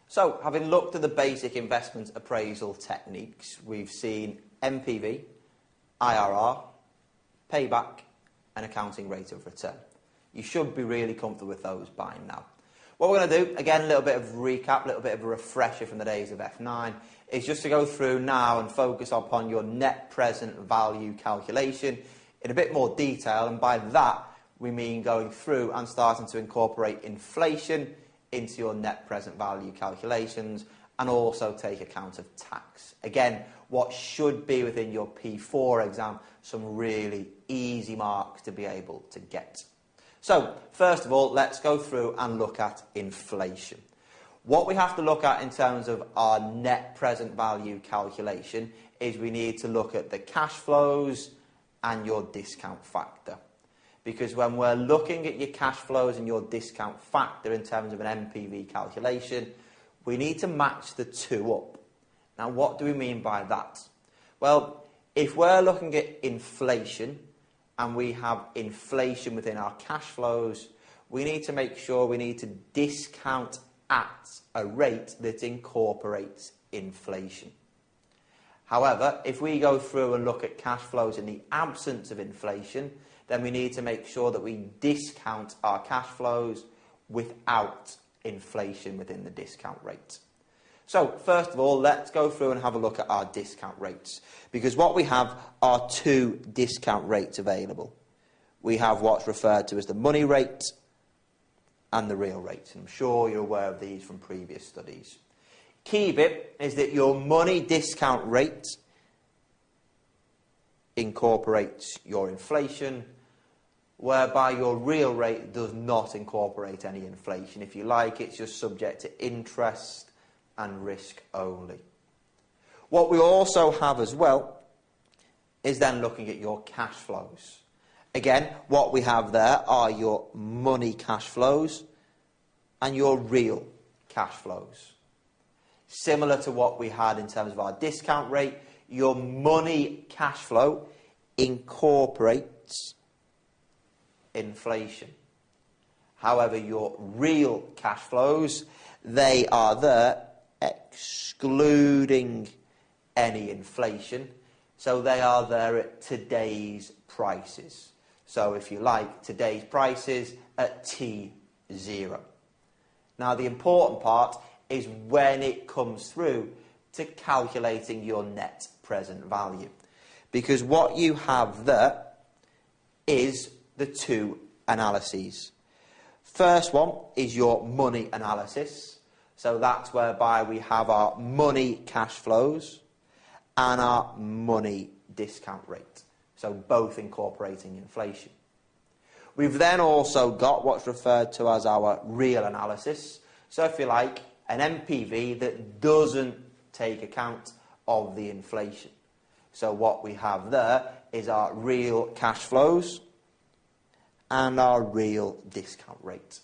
So, having looked at the basic investment appraisal techniques, we've seen NPV, IRR, payback, and accounting rate of return. You should be really comfortable with those by now. What we're going to do, again, a little bit of recap, a little bit of a refresher from the days of F9, is just to go through now and focus upon your net present value calculation in a bit more detail, and by that we mean going through and starting to incorporate inflation into your net present value calculations and also take account of tax. Again, what should be within your P4 exam, some really easy marks to be able to get. So, first of all, let's go through and look at inflation. What we have to look at in terms of our net present value calculation is we need to look at the cash flows and your discount factor. Because when we're looking at your cash flows and your discount factor in terms of an NPV calculation, we need to match the two up. Now, what do we mean by that? Well, if we're looking at inflation and we have inflation within our cash flows, we need to make sure we need to discount at a rate that incorporates inflation. However, if we go through and look at cash flows in the absence of inflation, then we need to make sure that we discount our cash flows without inflation within the discount rate. So, first of all, let's go through and have a look at our discount rates. Because what we have are two discount rates available. We have what's referred to as the money rate and the real rate. I'm sure you're aware of these from previous studies. Key bit is that your money discount rate incorporates your inflation, whereby your real rate does not incorporate any inflation. If you like, it's just subject to interest and risk only. What we also have as well is then looking at your cash flows. Again, what we have there are your money cash flows and your real cash flows. Similar to what we had in terms of our discount rate, your money cash flow incorporates inflation. However, your real cash flows, they are there excluding any inflation. So they are there at today's prices. So if you like, today's prices at T0. Now the important part is when it comes through to calculating your net present value. Because what you have there is the two analyses. First one is your money analysis. So that's whereby we have our money cash flows and our money discount rate. So both incorporating inflation. We've then also got what's referred to as our real analysis. So if you like, an NPV that doesn't take account of the inflation. So what we have there is our real cash flows and our real discount rate.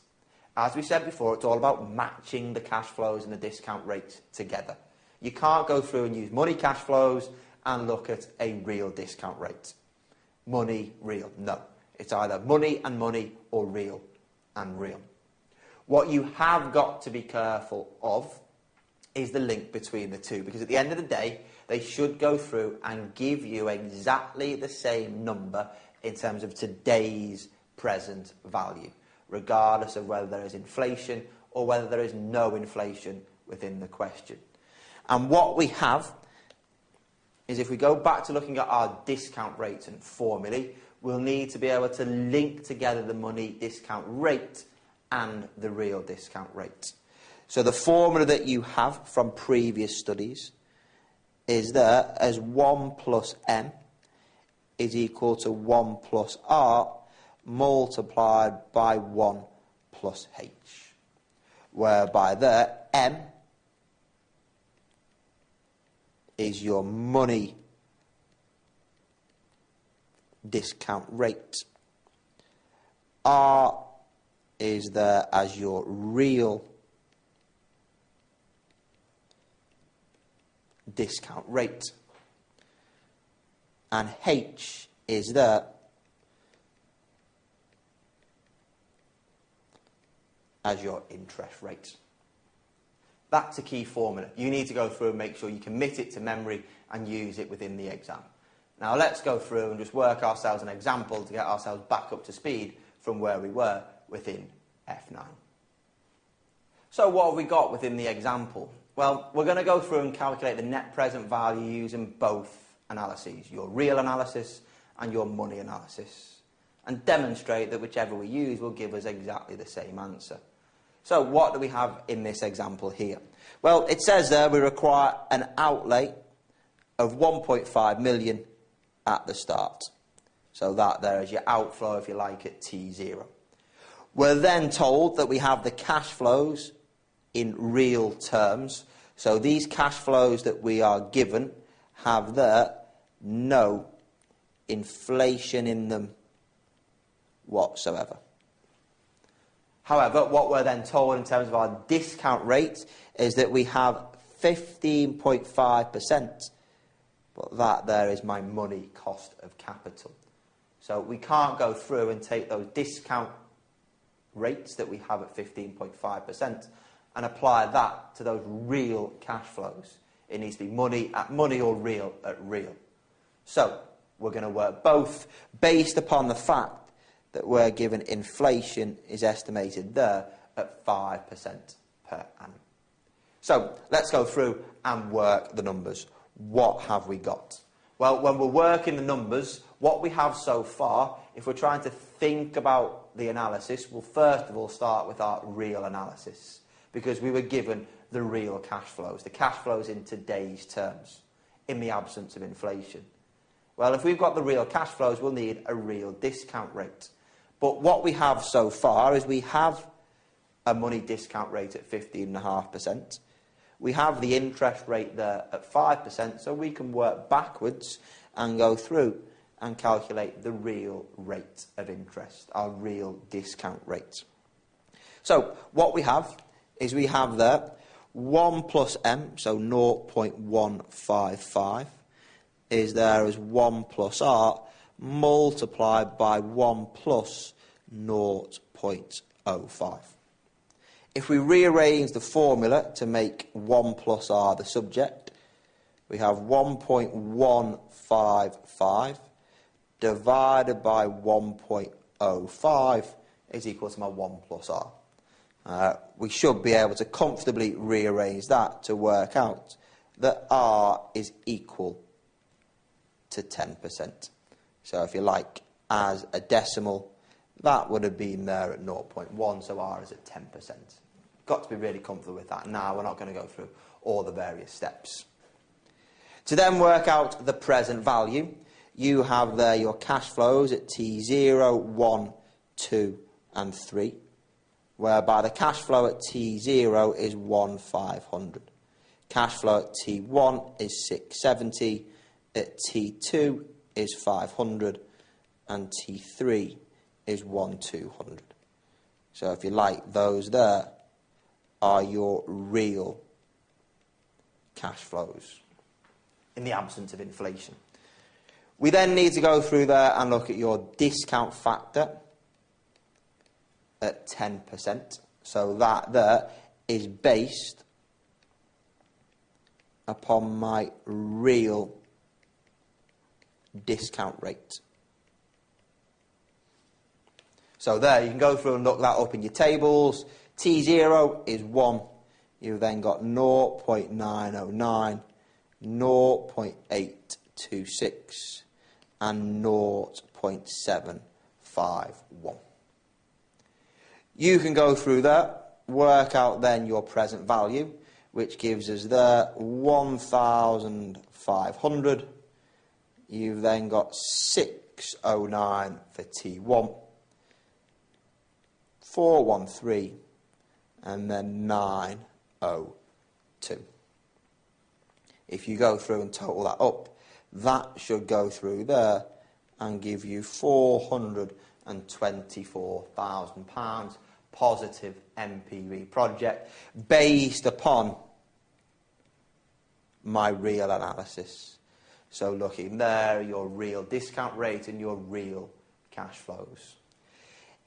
As we said before, it's all about matching the cash flows and the discount rate together. You can't go through and use money cash flows and look at a real discount rate. Money, real. No. It's either money and money or real and real. What you have got to be careful of is the link between the two, because at the end of the day, they should go through and give you exactly the same number in terms of today's present value, regardless of whether there is inflation or whether there is no inflation within the question. And what we have is, if we go back to looking at our discount rates and formulae, we'll need to be able to link together the money discount rate and the real discount rate. So the formula that you have from previous studies is there as 1 plus M is equal to 1 plus R multiplied by 1 plus H, whereby there M is your money discount rate, R is there as your real discount rate, and H is there as your interest rate. That's a key formula. You need to go through and make sure you commit it to memory and use it within the exam. Now let's go through and just work ourselves an example to get ourselves back up to speed from where we were within F9. So what have we got within the example? Well, we're going to go through and calculate the net present value using both analyses, your real analysis and your money analysis, and demonstrate that whichever we use will give us exactly the same answer. So what do we have in this example here? Well, it says there we require an outlay of 1.5 million at the start. So that there is your outflow, if you like, at T0. We're then told that we have the cash flows in real terms. So these cash flows that we are given have there no inflation in them whatsoever. However, what we're then told in terms of our discount rate is that we have 15.5%, but that there is my money cost of capital. So we can't go through and take those discount rates that we have at 15.5% and apply that to those real cash flows. It needs to be money at money or real at real. So we're going to work both based upon the fact that we're given inflation is estimated there at 5% per annum. So let's go through and work the numbers. What have we got? Well, when we're working the numbers, what we have so far, if we're trying to think about the analysis, we'll first of all start with our real analysis, because we were given the real cash flows, the cash flows in today's terms, in the absence of inflation. Well, if we've got the real cash flows, we'll need a real discount rate. But what we have so far is we have a money discount rate at 15.5%. We have the interest rate there at 5%, so we can work backwards and go through and calculate the real rate of interest, our real discount rate. So what we have is we have there 1 plus M, so 0.155, is there as 1 plus R, multiplied by 1 plus 0.05. If we rearrange the formula to make 1 plus R the subject, we have 1.155 divided by 1.05 is equal to my 1 plus R. We should be able to comfortably rearrange that to work out that R is equal to 10%. So if you like, as a decimal, that would have been there at 0.1, so R is at 10%. Got to be really comfortable with that. Now we're not going to go through all the various steps. To then work out the present value, you have there your cash flows at T0, 1, 2 and 3, whereby the cash flow at T0 is 1,500. Cash flow at T1 is 670, at T2 is 500, and T3 is 1,200. So if you like, those there are your real cash flows in the absence of inflation. We then need to go through there and look at your discount factor at 10%. So that there is based upon my real discount rate. So there, you can go through and look that up in your tables. T0 is 1. You've then got 0.909, 0.826 and 0.751. You can go through that, work out then your present value, which gives us there 1,500. You've then got 609 for T1, 413, and then 902. If you go through and total that up, that should go through there and give you £424,000 positive NPV project based upon my real analysis. So looking there, your real discount rate and your real cash flows.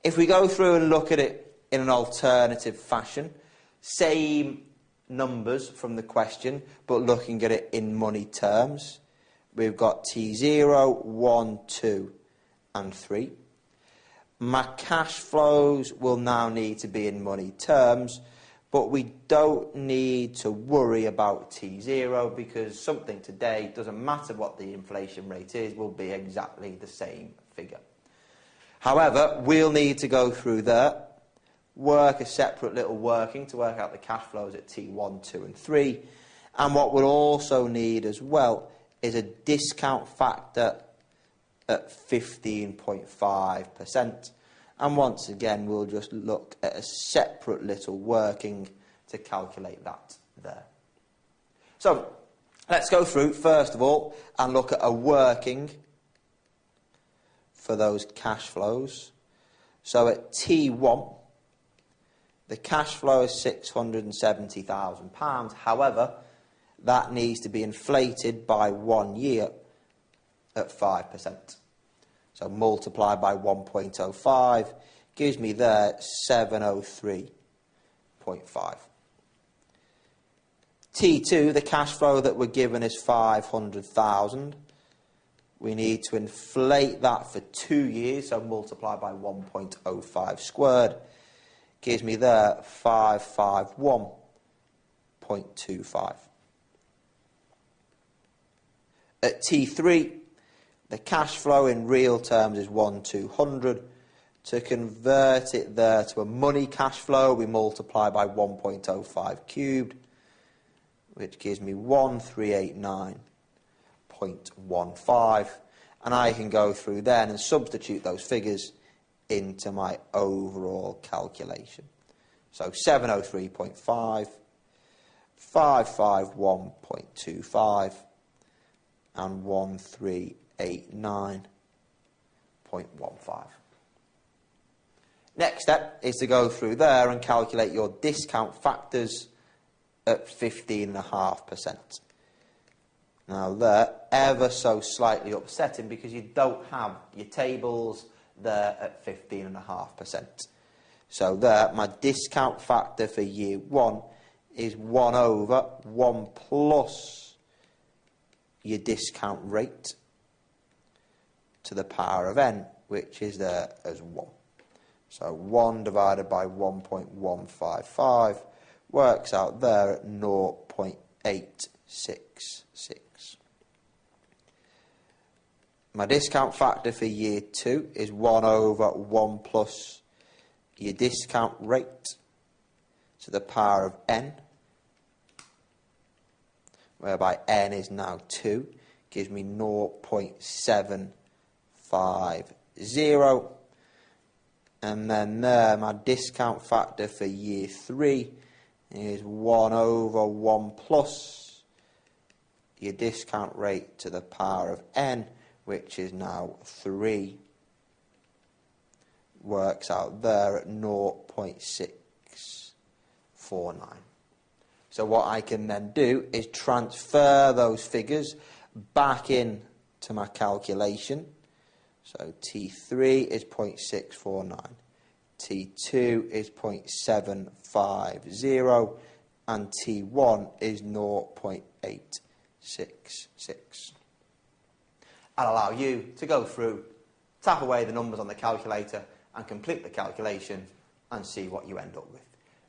If we go through and look at it in an alternative fashion, same numbers from the question, but looking at it in money terms. We've got T0, 1, 2 and 3. My cash flows will now need to be in money terms, but we don't need to worry about T0 because something today, doesn't matter what the inflation rate is, will be exactly the same figure. However, we'll need to go through there, work a separate little working to work out the cash flows at T1, 2 and 3. And what we'll also need as well is a discount factor at 15.5%. And once again, we'll just look at a separate little working to calculate that there. So, let's go through, first of all, and look at a working for those cash flows. So at T1, the cash flow is £670,000. However, that needs to be inflated by 1 year at 5%. So multiply by 1.05 gives me there 703.5. T2, the cash flow that we're given is 500,000. We need to inflate that for 2 years, so multiply by 1.05 squared. Gives me there 551.25. At T3, the cash flow in real terms is 1,200. To convert it there to a money cash flow, we multiply by 1.05 cubed, which gives me 1389.15. And I can go through then and substitute those figures into my overall calculation. So 703.5, 551.25, and 1389.15. Next step is to go through there and calculate your discount factors at 15.5%. Now they're ever so slightly upsetting because you don't have your tables there at 15.5%. So there, my discount factor for year 1 is 1 over 1 plus your discount rate to the power of n, which is there as 1. So 1 divided by 1.155 works out there at 0.866. My discount factor for year 2 is 1 over 1 plus your discount rate to the power of n, whereby n is now 2, gives me 0.750. And then there, my discount factor for year 3 is 1 over 1 plus your discount rate to the power of n, which is now 3. Works out there at 0.649. So what I can then do is transfer those figures back in to my calculation. So T3 is 0.649, T2 is 0.750, and T1 is 0.866. I'll allow you to go through, tap away the numbers on the calculator and complete the calculation and see what you end up with.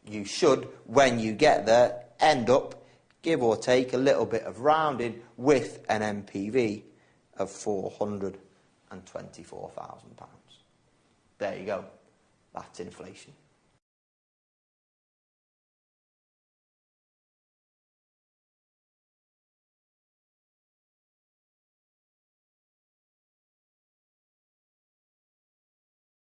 You should, when you get there, end up, give or take, a little bit of rounding with an NPV of £424,000. There you go. That's inflation.